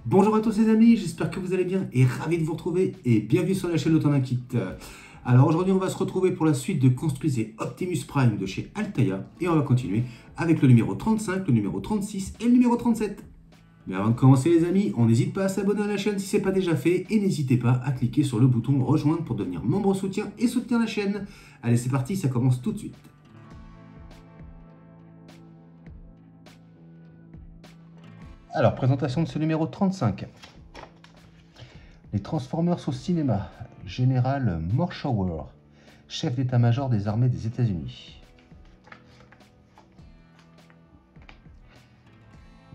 Bonjour à tous les amis, j'espère que vous allez bien et ravi de vous retrouver et bienvenue sur la chaîne Autonakit. Alors aujourd'hui on va se retrouver pour la suite de Construisez Optimus Prime de chez Altaïa et on va continuer avec le numéro 35, le numéro 36 et le numéro 37. Mais avant de commencer les amis, on n'hésite pas à s'abonner à la chaîne si ce n'est pas déjà fait et n'hésitez pas à cliquer sur le bouton rejoindre pour devenir membre soutien et soutenir la chaîne. Allez c'est parti, ça commence tout de suite. Alors, présentation de ce numéro 35. Les Transformers au cinéma. Général Morshauer, chef d'état-major des armées des États-Unis.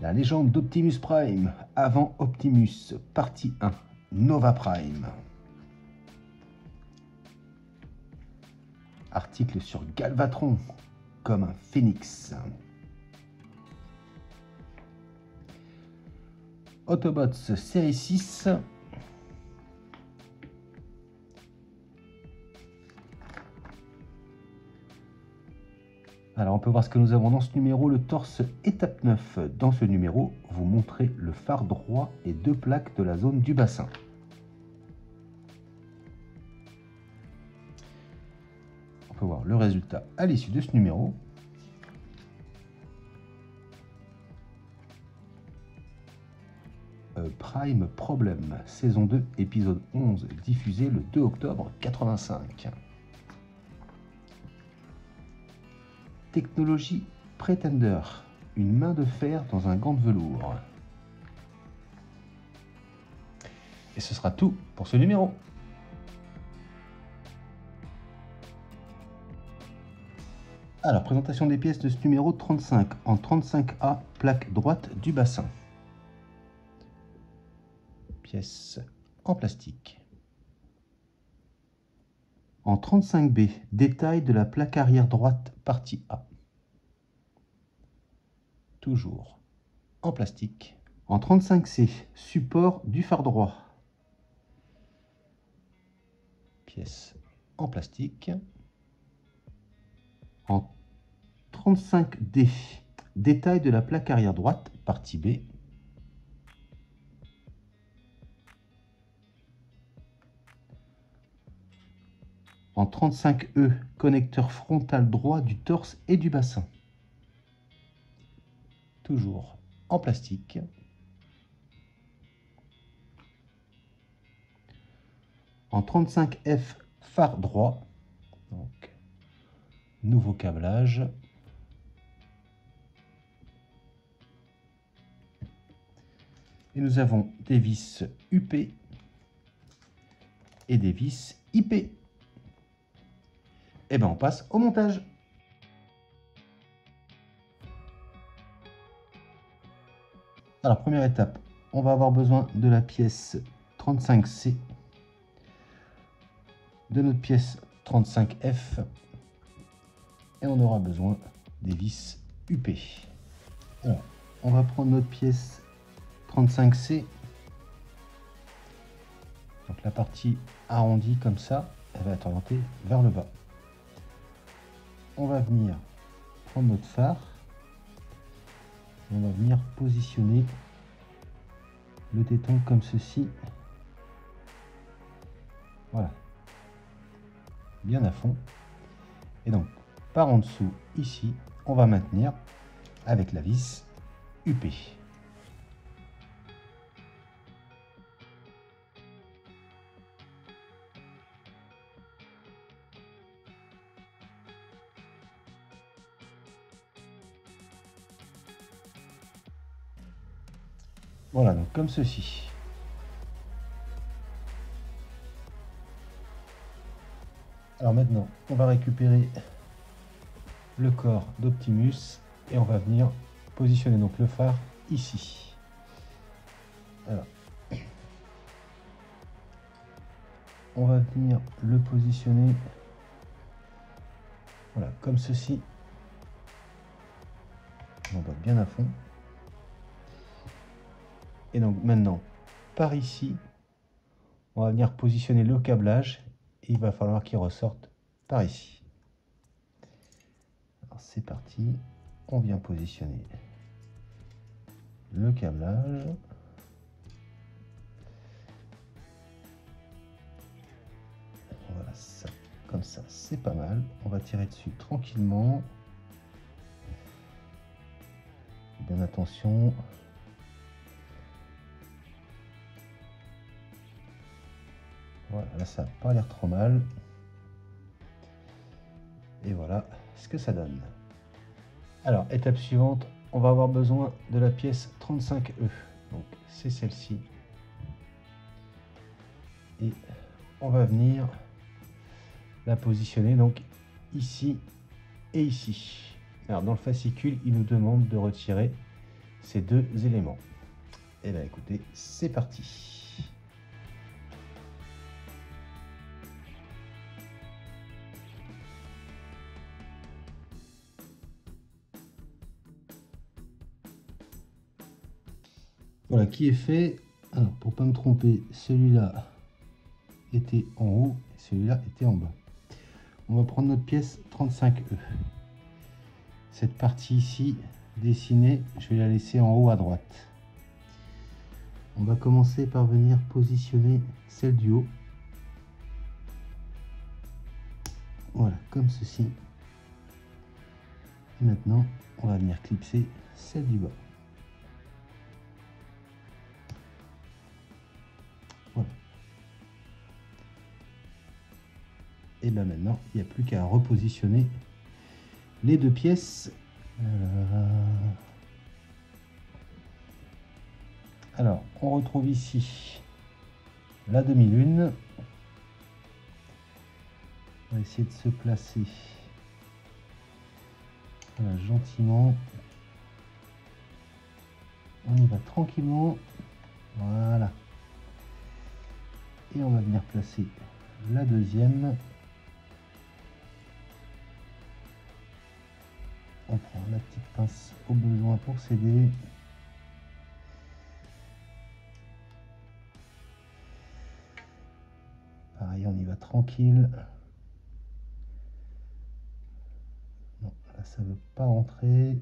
La légende d'Optimus Prime, avant Optimus, partie 1, Nova Prime. Article sur Galvatron, comme un phénix. Autobots série 6. Alors on peut voir ce que nous avons dans ce numéro, le torse étape 9. Dans ce numéro, vous montrez le phare droit et deux plaques de la zone du bassin. On peut voir le résultat à l'issue de ce numéro. Prime Problem, saison 2, épisode 11, diffusé le 2 octobre 85. Technologie Pretender, une main de fer dans un gant de velours. Et ce sera tout pour ce numéro. Alors, présentation des pièces de ce numéro 35 en 35A, plaque droite du bassin. Pièce en plastique. En 35B, détail de la plaque arrière droite, partie A. Toujours en plastique. En 35C, support du phare droit. Pièce en plastique. En 35D, détail de la plaque arrière droite, partie B. En 35E, connecteur frontal droit du torse et du bassin. Toujours en plastique. En 35F, phare droit. Donc, nouveau câblage. Et nous avons des vis UP et des vis IP. Et bien on passe au montage. Alors première étape, on va avoir besoin de la pièce 35C, de notre pièce 35F et on aura besoin des vis UP. Alors, on va prendre notre pièce 35C, donc la partie arrondie comme ça, elle va être orientée vers le bas. On va venir prendre notre phare, on va venir positionner le téton comme ceci. Voilà, bien à fond. Et donc, par en dessous, ici, on va maintenir avec la vis UP. Voilà, donc comme ceci. Alors maintenant, on va récupérer le corps d'Optimus et on va venir positionner donc le phare ici. Alors, on va venir le positionner, voilà, comme ceci. On va bien à fond. Et donc maintenant, par ici, on va venir positionner le câblage et il va falloir qu'il ressorte par ici. Alors c'est parti, on vient positionner le câblage. place. Comme ça, c'est pas mal. On va tirer dessus tranquillement. Bien attention. Voilà, là ça n'a pas l'air trop mal. Et voilà ce que ça donne. Alors, étape suivante, on va avoir besoin de la pièce 35E. Donc, c'est celle-ci. Et on va venir la positionner donc ici et ici. Alors, dans le fascicule, il nous demande de retirer ces deux éléments. Et bien, écoutez, c'est parti. Voilà qui est fait. Alors, pour pas me tromper, celui-là était en haut et celui-là était en bas. On va prendre notre pièce 35E. Cette partie ici dessinée, je vais la laisser en haut à droite. On va commencer par venir positionner celle du haut. Voilà, comme ceci. Et maintenant, on va venir clipser celle du bas. Voilà. Et bien maintenant, il n'y a plus qu'à repositionner les deux pièces. Alors, on retrouve ici la demi-lune. On va essayer de se placer voilà, gentiment. On y va tranquillement. Voilà. Et on va venir placer la deuxième. On prend la petite pince au besoin pour s'aider. Pareil, on y va tranquille. Non, là ça ne veut pas rentrer.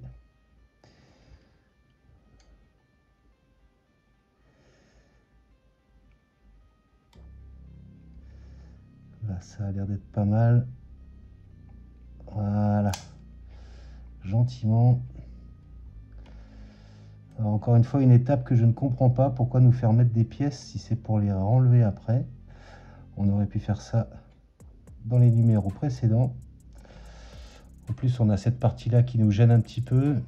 Là ça a l'air d'être pas mal. Voilà. Gentiment. Alors, encore une fois, une étape que je ne comprends pas. Pourquoi nous faire mettre des pièces si c'est pour les enlever après? On aurait pu faire ça dans les numéros précédents. En plus, on a cette partie-là qui nous gêne un petit peu.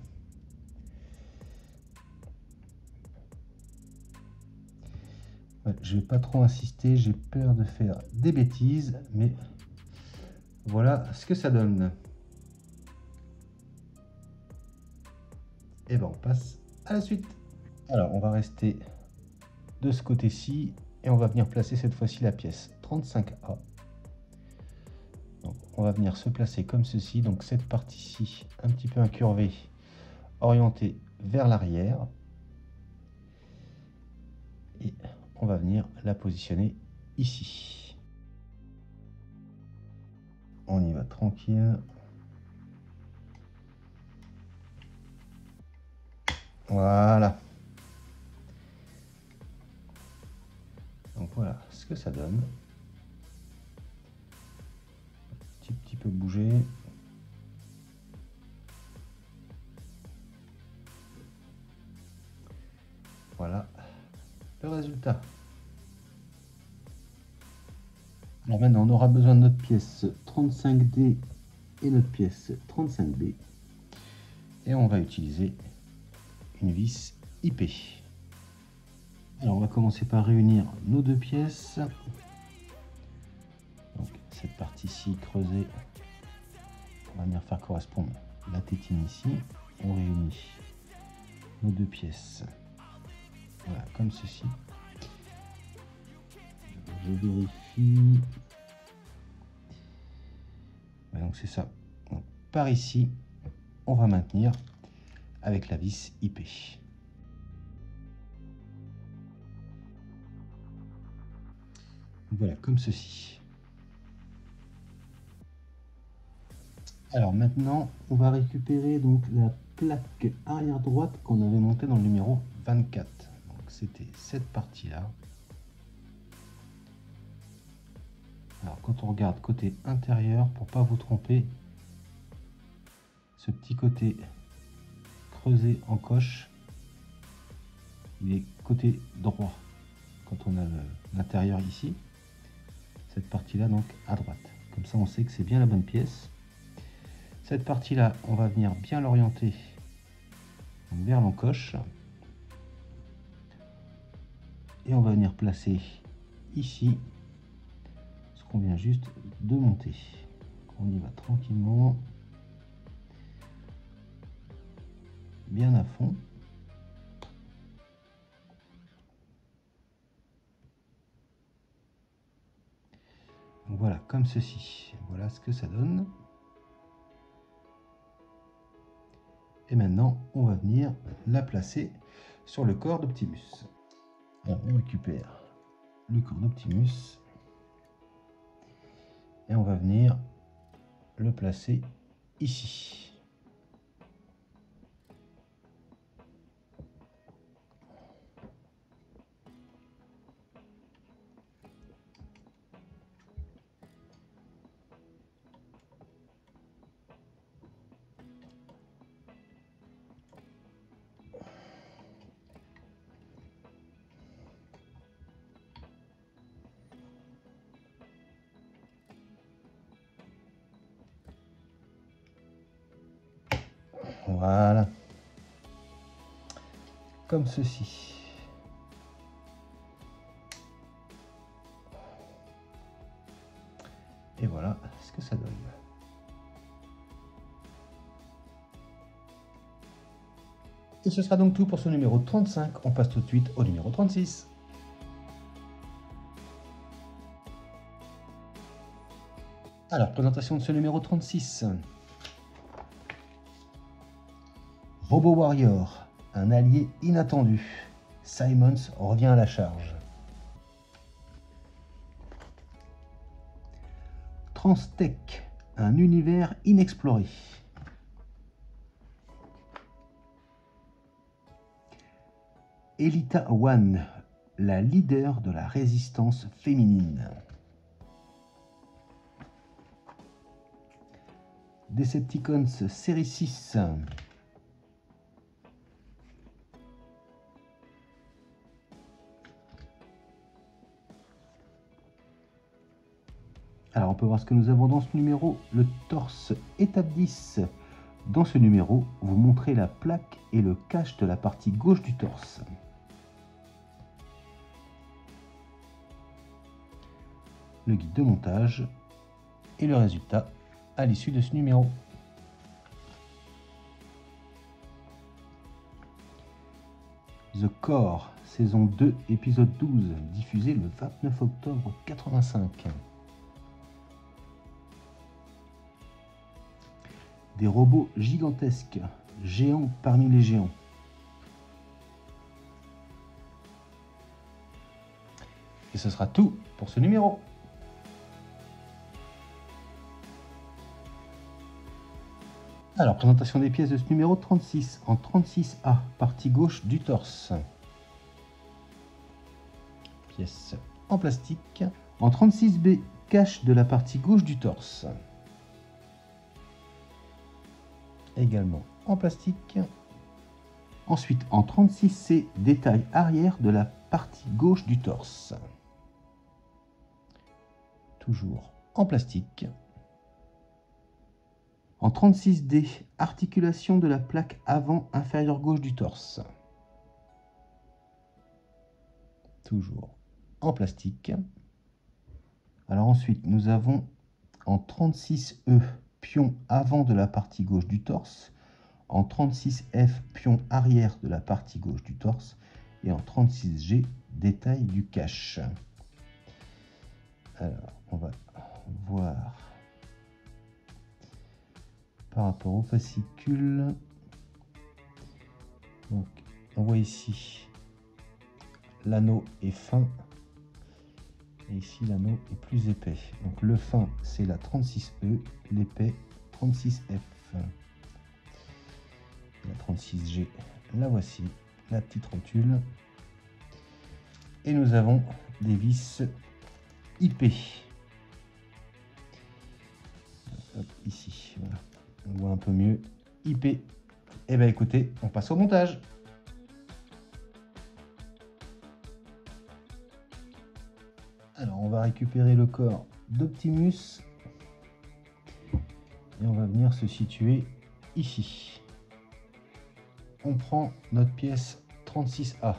Ouais, je ne vais pas trop insister, j'ai peur de faire des bêtises, mais voilà ce que ça donne. Et ben on passe à la suite. Alors, on va rester de ce côté-ci et on va venir placer cette fois-ci la pièce 35A. Donc, on va venir se placer comme ceci, donc cette partie-ci un petit peu incurvée, orientée vers l'arrière. Et on va venir la positionner ici. On y va tranquille. Voilà. Donc voilà ce que ça donne. Petit peu bouger. Voilà le résultat. Alors maintenant, on aura besoin de notre pièce 35D et notre pièce 35B. Et on va utiliser une vis IP. Alors on va commencer par réunir nos deux pièces. Donc cette partie-ci creusée, on va venir faire correspondre la tétine ici. On réunit nos deux pièces. Voilà, comme ceci. Je vérifie. Ouais, donc c'est ça. Donc, par ici, on va maintenir avec la vis IP. Voilà, comme ceci. Alors maintenant, on va récupérer donc la plaque arrière droite qu'on avait montée dans le numéro 24. Donc c'était cette partie-là. Alors quand on regarde côté intérieur, pour pas vous tromper, ce petit côté creusé en coche, il est côté droit. Quand on a l'intérieur ici, cette partie là donc à droite. Comme ça on sait que c'est bien la bonne pièce. Cette partie là, on va venir bien l'orienter vers l'encoche. Et on va venir placer ici ce qu'on vient juste de monter. On y va tranquillement, bien à fond. Donc voilà, comme ceci. Voilà ce que ça donne. Et maintenant, on va venir la placer sur le corps d'Optimus. Alors, on récupère le corps d'Optimus et on va venir le placer ici. Voilà, comme ceci. Et voilà ce que ça donne. Et ce sera donc tout pour ce numéro 35. On passe tout de suite au numéro 36. Alors, présentation de ce numéro 36. Robo Warrior, un allié inattendu. Simons revient à la charge. Transtech, un univers inexploré. Elita One, la leader de la résistance féminine. Decepticons série 6. Alors on peut voir ce que nous avons dans ce numéro, le torse étape 10. Dans ce numéro, vous montrez la plaque et le cache de la partie gauche du torse. Le guide de montage et le résultat à l'issue de ce numéro. The Core, saison 2, épisode 12, diffusé le 29 octobre 85. Des robots gigantesques, géants parmi les géants. Et ce sera tout pour ce numéro. Alors, présentation des pièces de ce numéro 36, en 36A, partie gauche du torse. Pièce en plastique. En 36B, cache de la partie gauche du torse. Également en plastique. Ensuite, en 36C, détail arrière de la partie gauche du torse. Toujours en plastique. En 36D, articulation de la plaque avant inférieure gauche du torse. Toujours en plastique. Alors ensuite, nous avons en 36E, pion avant de la partie gauche du torse. En 36F, pion arrière de la partie gauche du torse. Et en 36G, détail du cache. Alors, on va voir par rapport au fascicule. Donc, on voit ici l'anneau est fin et ici l'anneau est plus épais. Donc le fin c'est la 36E, l'épais 36F. La 36G, la voici, la petite rotule. Et nous avons des vis IP. un peu mieux. IP. Et bien écoutez, on passe au montage. Alors on va récupérer le corps d'Optimus et on va venir se situer ici. On prend notre pièce 36A.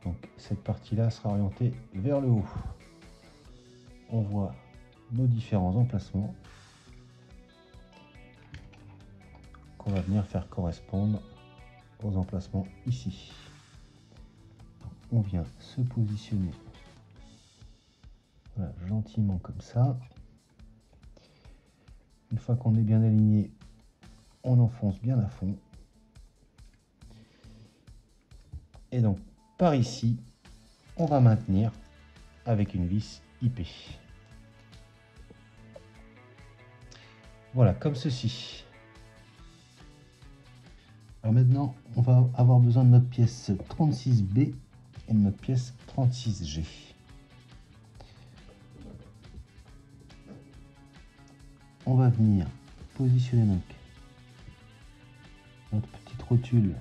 Donc cette partie-là sera orientée vers le haut. On voit nos différents emplacements qu'on va venir faire correspondre aux emplacements ici. Donc, on vient se positionner voilà, gentiment comme ça. Une fois qu'on est bien aligné, on enfonce bien à fond. Et donc par ici, on va maintenir avec une vis IP. Voilà, comme ceci. Alors maintenant, on va avoir besoin de notre pièce 36B et de notre pièce 36G. On va venir positionner donc notre petite rotule,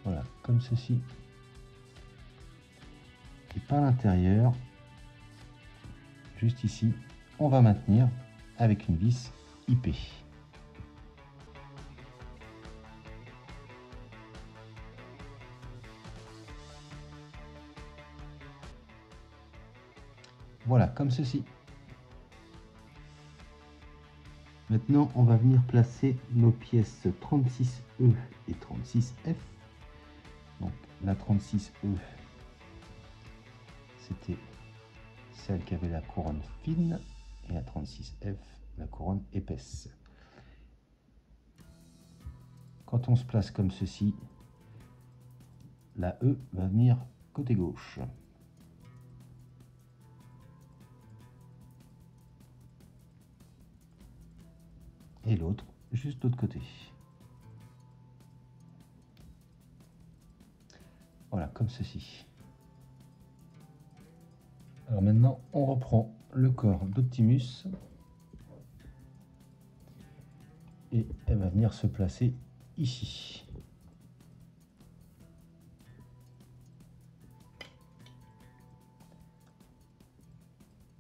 voilà, comme ceci. Et par l'intérieur, juste ici, on va maintenir avec une vis IP. Voilà, comme ceci. Maintenant, on va venir placer nos pièces 36E et 36F. Donc, la 36E, c'était celle qui avait la couronne fine, et la 36F, la couronne épaisse. Quand on se place comme ceci, la E va venir côté gauche. Et l'autre juste de l'autre côté. Voilà, comme ceci. Alors maintenant, on reprend le corps d'Optimus et elle va venir se placer ici.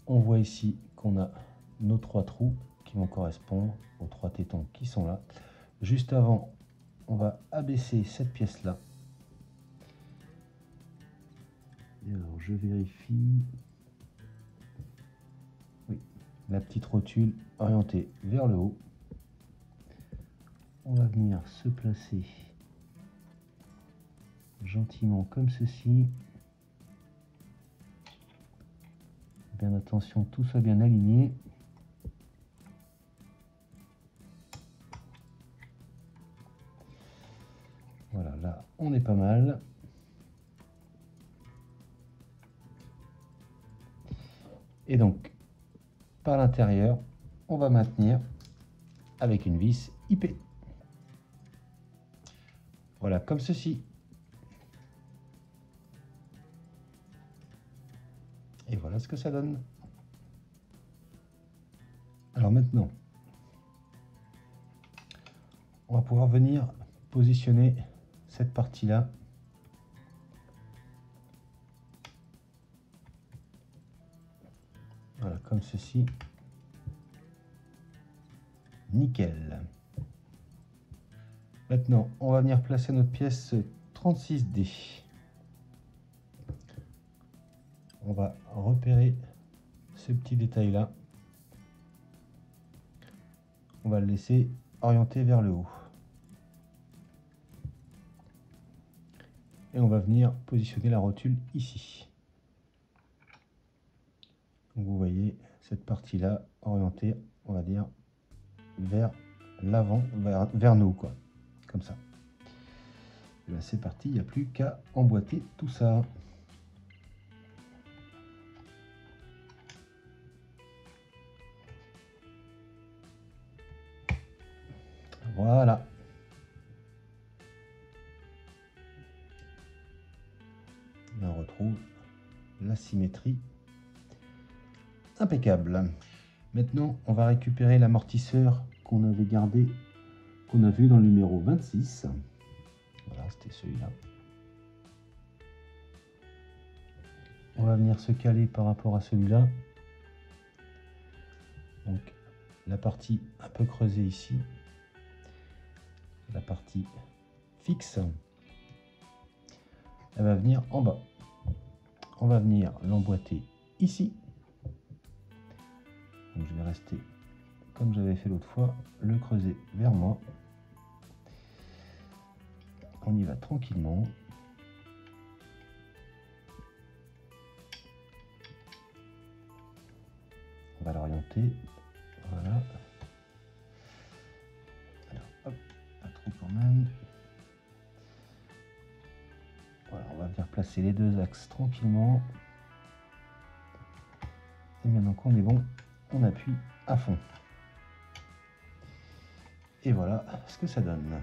On voit ici qu'on a nos 3 trous qui vont correspondre aux 3 tétons qui sont là. Juste avant, on va abaisser cette pièce-là. Alors, je vérifie. Oui, la petite rotule orientée vers le haut. On va venir se placer gentiment comme ceci. Bien attention, tout soit bien aligné. Voilà, là, on est pas mal. Et donc, par l'intérieur, on va maintenir avec une vis IP. Voilà, comme ceci. Et voilà ce que ça donne. Alors maintenant, on va pouvoir venir positionner cette partie-là. Voilà, comme ceci. Nickel. Maintenant, on va venir placer notre pièce 36D. On va repérer ce petit détail-là. On va le laisser orienter vers le haut. Et on va venir positionner la rotule ici. Donc vous voyez cette partie-là orientée, on va dire, vers l'avant, vers nous, quoi. Comme ça. Et bien c'est parti, il n'y a plus qu'à emboîter tout ça. Voilà. Et on retrouve la symétrie impeccable. Maintenant, on va récupérer l'amortisseur qu'on avait gardé, qu'on a vu dans le numéro 26. Voilà, c'était celui-là. On va venir se caler par rapport à celui-là. Donc la partie un peu creusée ici, la partie fixe, elle va venir en bas. On va venir l'emboîter ici. Donc je vais rester comme j'avais fait l'autre fois, le creuser vers moi. On y va tranquillement. On va l'orienter. Voilà. Alors, hop, pas trop quand même. Voilà, on va venir placer les deux axes tranquillement. Et maintenant qu'on est bon, on appuie à fond. Et voilà ce que ça donne.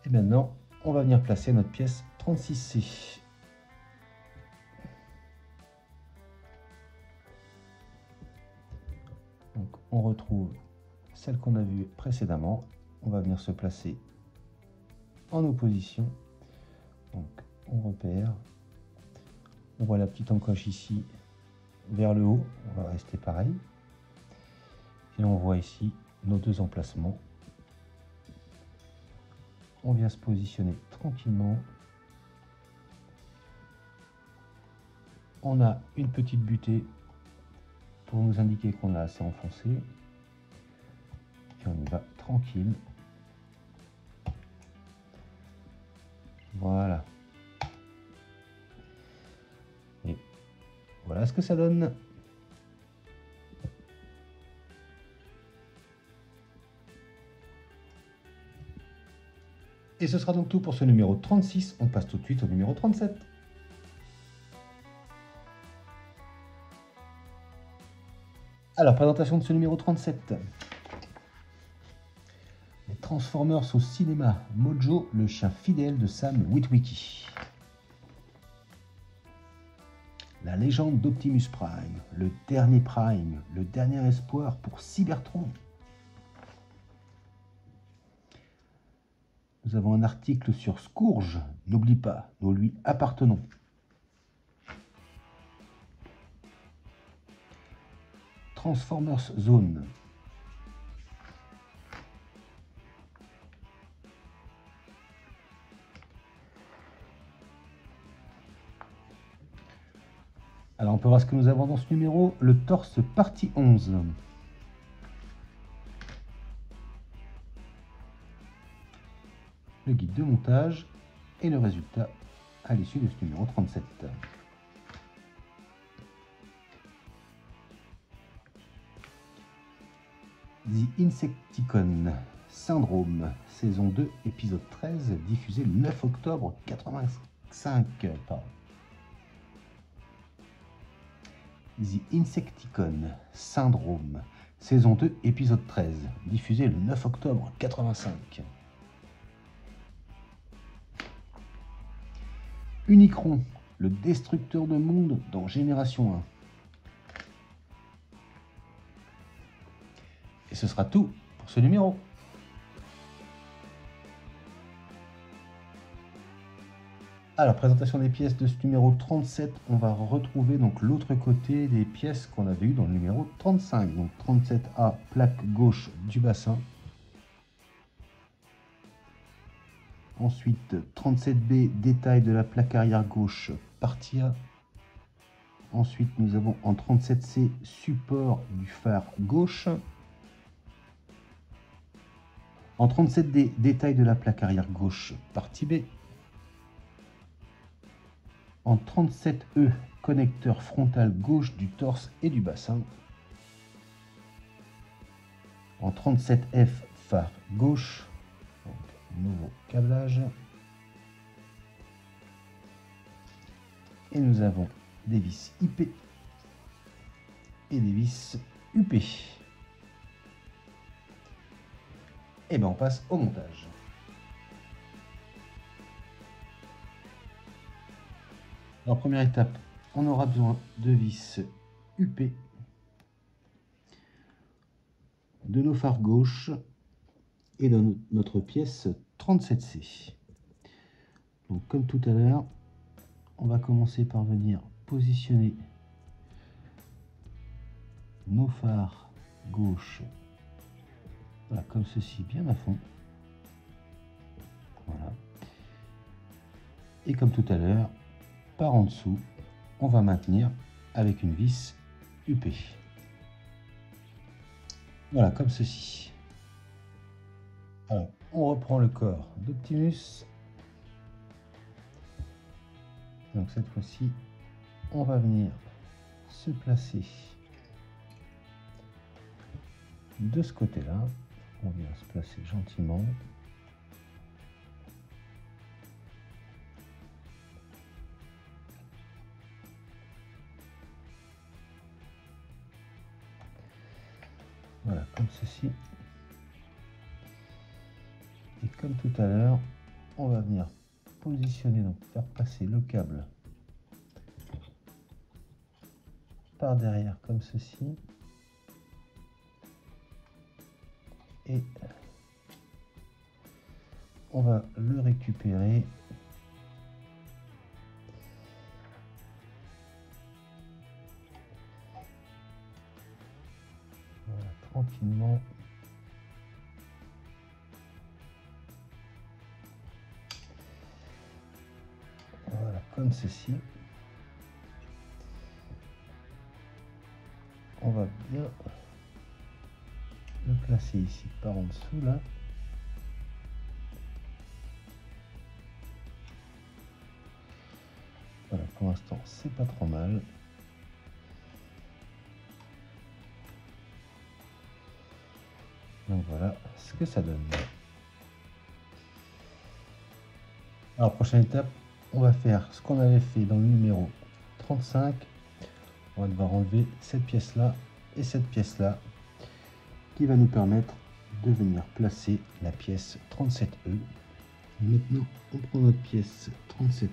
Et maintenant, on va venir placer notre pièce 36C. Donc on retrouve celle qu'on a vue précédemment. On va venir se placer en opposition. Donc on repère. On voit la petite encoche ici vers le haut. On va rester pareil. Et on voit ici nos deux emplacements. On vient se positionner tranquillement. On a une petite butée pour nous indiquer qu'on a assez enfoncé. Et on y va tranquille. Voilà. Et voilà ce que ça donne. Et ce sera donc tout pour ce numéro 36. On passe tout de suite au numéro 37. Alors, présentation de ce numéro 37. Les Transformers au cinéma. Mojo, le chien fidèle de Sam Witwicky. La légende d'Optimus Prime. Le dernier espoir pour Cybertron. Nous avons un article sur Scourge. N'oublie pas, nous lui appartenons. Transformers Zone. Alors on peut voir ce que nous avons dans ce numéro. Le torse partie 11. Le guide de montage et le résultat à l'issue de ce numéro 37. The Insecticon Syndrome, saison 2, épisode 13, diffusé le 9 octobre 85. The Insecticon Syndrome, saison 2, épisode 13, diffusé le 9 octobre 85. Unicron, le destructeur de monde dans Génération 1. Et ce sera tout pour ce numéro. Alors, présentation des pièces de ce numéro 37. On va retrouver donc l'autre côté des pièces qu'on avait eues dans le numéro 35. Donc 37A, plaque gauche du bassin. Ensuite, 37B, détail de la plaque arrière gauche, partie A. Ensuite, nous avons en 37C, support du phare gauche. En 37D, détail de la plaque arrière gauche, partie B. En 37E, connecteur frontal gauche du torse et du bassin. En 37F, phare gauche. Donc, nouveau câblage. Et nous avons des vis IP et des vis UP. Et bien on passe au montage. Alors première étape, on aura besoin de vis UP de nos phares gauche et de notre pièce 37C. Donc comme tout à l'heure, on va commencer par venir positionner nos phares gauche, voilà, comme ceci, bien à fond. Voilà. Et comme tout à l'heure, par en dessous, on va maintenir avec une vis UP. Voilà, comme ceci. Alors, on reprend le corps d'Optimus. Donc cette fois-ci, on va venir se placer de ce côté-là. On vient se placer gentiment. Voilà, comme ceci. Et comme tout à l'heure, on va venir positionner, donc faire passer le câble par derrière comme ceci. Et on va le récupérer voilà, tranquillement. Voilà, comme ceci. On va bien le placer ici par en dessous là. Voilà, pour l'instant c'est pas trop mal. Donc voilà ce que ça donne. Alors prochaine étape, on va faire ce qu'on avait fait dans le numéro 35. On va devoir enlever cette pièce là et cette pièce là qui va nous permettre de venir placer la pièce 37E. Maintenant on prend notre pièce 37E.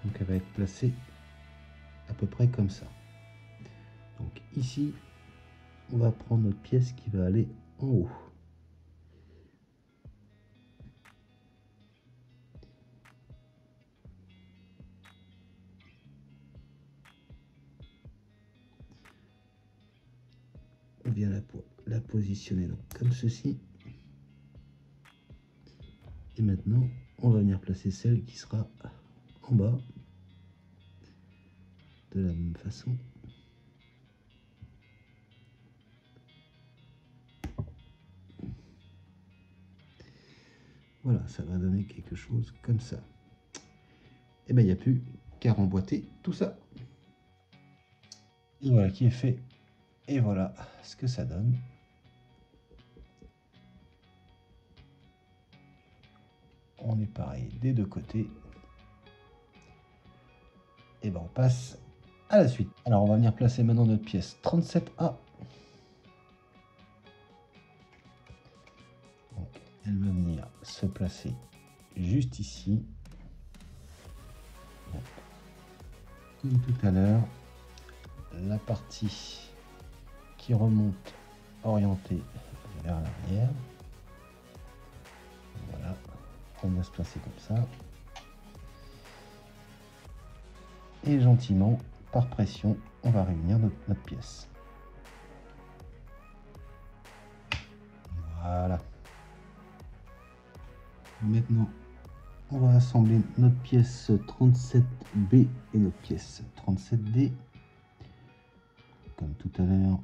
Donc elle va être placée à peu près comme ça. Donc ici on va prendre notre pièce qui va aller en haut. On vient la positionner donc comme ceci. Et maintenant on va venir placer celle qui sera en bas de la même façon. Voilà, ça va donner quelque chose comme ça. Et bien il n'y a plus qu'à remboîter tout ça. Et voilà qui est fait. Et voilà ce que ça donne. On est pareil des deux côtés. Et ben on passe à la suite. Alors on va venir placer maintenant notre pièce 37A. Donc, elle va venir se placer juste ici. Donc, comme tout à l'heure, la partie qui remonte orientée vers l'arrière. Voilà, on va se placer comme ça. Et gentiment, par pression, on va réunir notre pièce. Voilà. Maintenant, on va assembler notre pièce 37B et notre pièce 37D. Comme tout à l'heure,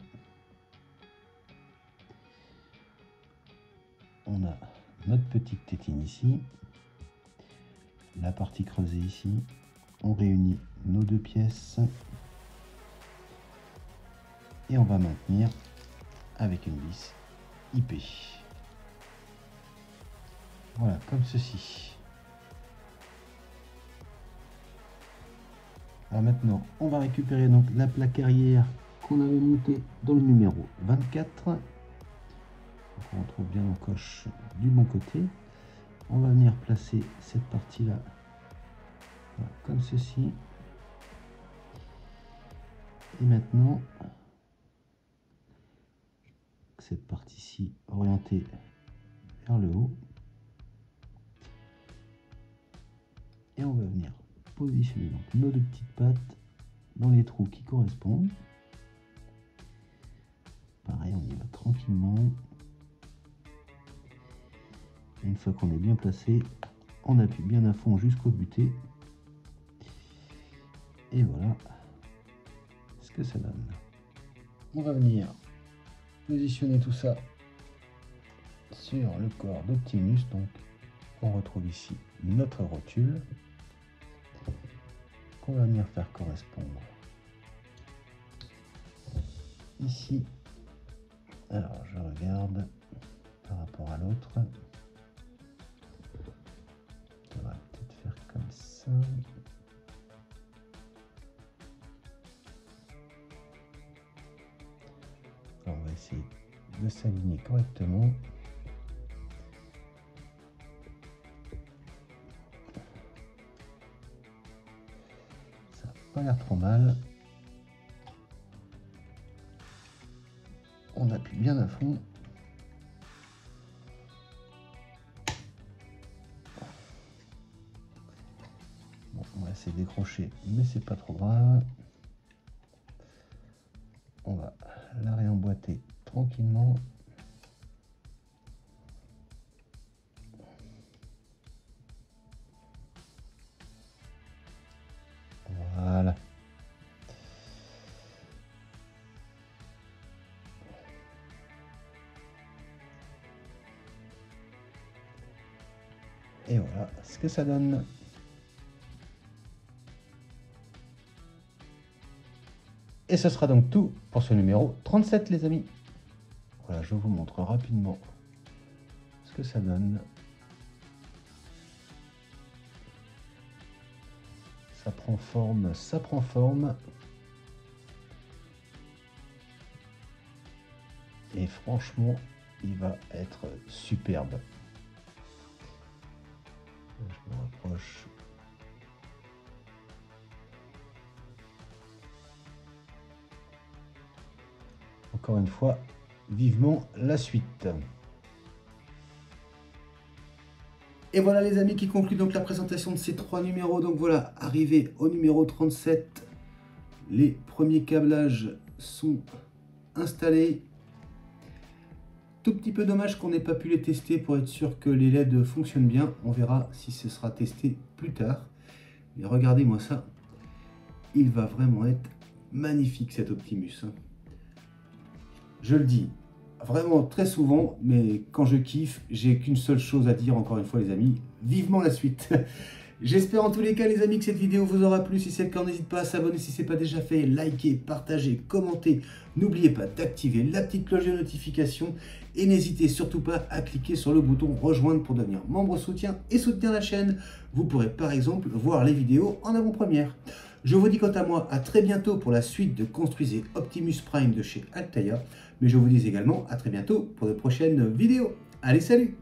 on a notre petite tétine ici, la partie creusée ici. On réunit nos deux pièces et on va maintenir avec une vis IP. Voilà, comme ceci. Alors maintenant, on va récupérer donc la plaque arrière qu'on avait montée dans le numéro 24. Donc on retrouve bien l'encoche du bon côté. On va venir placer cette partie-là voilà, comme ceci. Et maintenant, cette partie-ci orientée vers le haut. Et on va venir positionner donc nos deux petites pattes dans les trous qui correspondent. Pareil, on y va tranquillement. Et une fois qu'on est bien placé, on appuie bien à fond jusqu'au buté. Et voilà ce que ça donne. On va venir positionner tout ça sur le corps d'Optimus. Donc on retrouve ici notre rotule qu'on va venir faire correspondre ici. Alors je regarde par rapport à l'autre. On va peut-être faire comme ça. Alors, on va essayer de s'aligner correctement. Ça n'a pas l'air trop mal. On appuie bien à fond. Bon, on va essayer de décrocher, mais c'est pas trop grave. On va la réemboîter tranquillement. Voilà. Et voilà ce que ça donne. Et ce sera donc tout pour ce numéro 37 les amis. Voilà, je vous montre rapidement ce que ça donne. Ça prend forme, ça prend forme. Et franchement, il va être superbe. Je me rapproche. Encore une fois, vivement la suite. Et voilà les amis qui conclut donc la présentation de ces 3 numéros. Donc voilà, arrivé au numéro 37, les premiers câblages sont installés. Tout petit peu dommage qu'on n'ait pas pu les tester pour être sûr que les LED fonctionnent bien. On verra si ce sera testé plus tard. Mais regardez-moi ça. Il va vraiment être magnifique cet Optimus. Je le dis vraiment très souvent, mais quand je kiffe, j'ai qu'une seule chose à dire encore une fois les amis. Vivement la suite. J'espère en tous les cas les amis que cette vidéo vous aura plu. Si c'est le cas, n'hésitez pas à s'abonner si ce n'est pas déjà fait, liker, partager, commenter. N'oubliez pas d'activer la petite cloche de notification et n'hésitez surtout pas à cliquer sur le bouton rejoindre pour devenir membre soutien et soutenir la chaîne. Vous pourrez par exemple voir les vidéos en avant-première. Je vous dis quant à moi à très bientôt pour la suite de Construisez Optimus Prime de chez Altaïa. Mais je vous dis également à très bientôt pour de prochaines vidéos. Allez, salut!